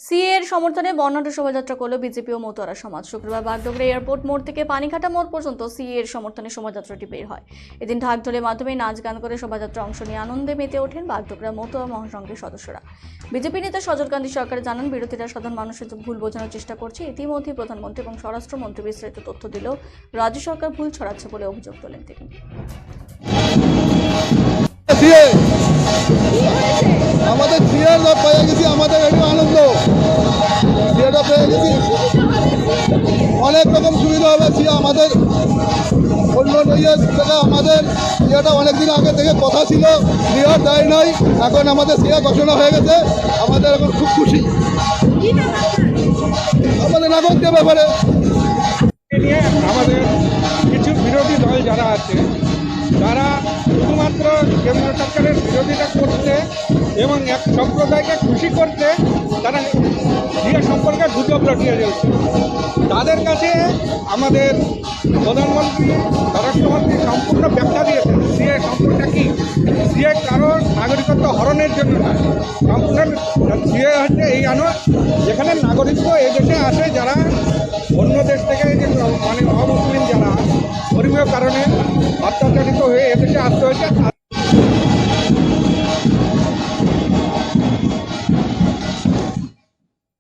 CA এর সমর্থনে বর্ণাঢ্য শোভাযাত্রা করল বিজেপি ও মতুয়ারা সমাজ। শুক্রবার বাগডোগরা এয়ারপোর্ট মোড় থেকে পানিঘাটা মোড় পর্যন্ত সিএ এর সমর্থনে শোভাযাত্রাটি বের হয়। এদিন ঢাকঢোলের মাধ্যমে নাচ গান করে শোভাযাত্রা অংশ নিয়ে আনন্দে মেতে ওঠেন বাগডোগরা মতুয়া মহাসংঘের সদস্যরা। বিজেপি নেতা সজল কান্তি সরকার জানান, বিরোধীরা সাধারণ মানুষের ভুল বোঝানোর চেষ্টা করছে। ইতিমধ্যে প্রধানমন্ত্রী এবং স্বরাষ্ট্রমন্ত্রী বিস্তারিত তথ্য দিলেও রাজ্য সরকার ভুল ছড়াচ্ছে বলে অভিযোগ তোলেন তিনি। আমাদের সিএটা পেয়ে গেছি, আমাদের একটু আনন্দ। সিএটা পেয়ে গেছি, অনেক রকম সুবিধা হবে। সিএ আমাদের অন্য ইয়ে থেকে আমাদের সিএটা অনেকদিন আগে থেকে কথা ছিল, সিএ দেয় নাই, এখন আমাদের সিএ ঘোষণা হয়ে গেছে। আমাদের এখন খুব খুশি আমাদের নাগরিকদের ব্যাপারে। নিয়ে আমাদের কিছু বিরোধী দল যারা আছে, তারা শুধুমাত্র কেন্দ্র সরকারের বিরোধিতা করতে এবং এক সম্প্রদায়কে খুশি করতে তারা সিএ সম্পর্কে গুজব রটিয়ে চলছে। তাদের কাছে আমাদের প্রধানমন্ত্রী স্বরাষ্ট্রমন্ত্রী সম্পূর্ণ ব্যাখ্যা দিয়েছেন সিএ সম্পর্কটা কী। সিএ কারোর নাগরিকত্ব হরণের জন্য না, সম্পূর্ণ সিএ হচ্ছে এই আইন যেখানে নাগরিকত্ব এদেশে আসে যারা অন্য দেশ থেকে মানে অমুসলিম যারা ধর্মীয় কারণে অত্যাচারিত হয়ে এদেশে আসতে হয়েছে,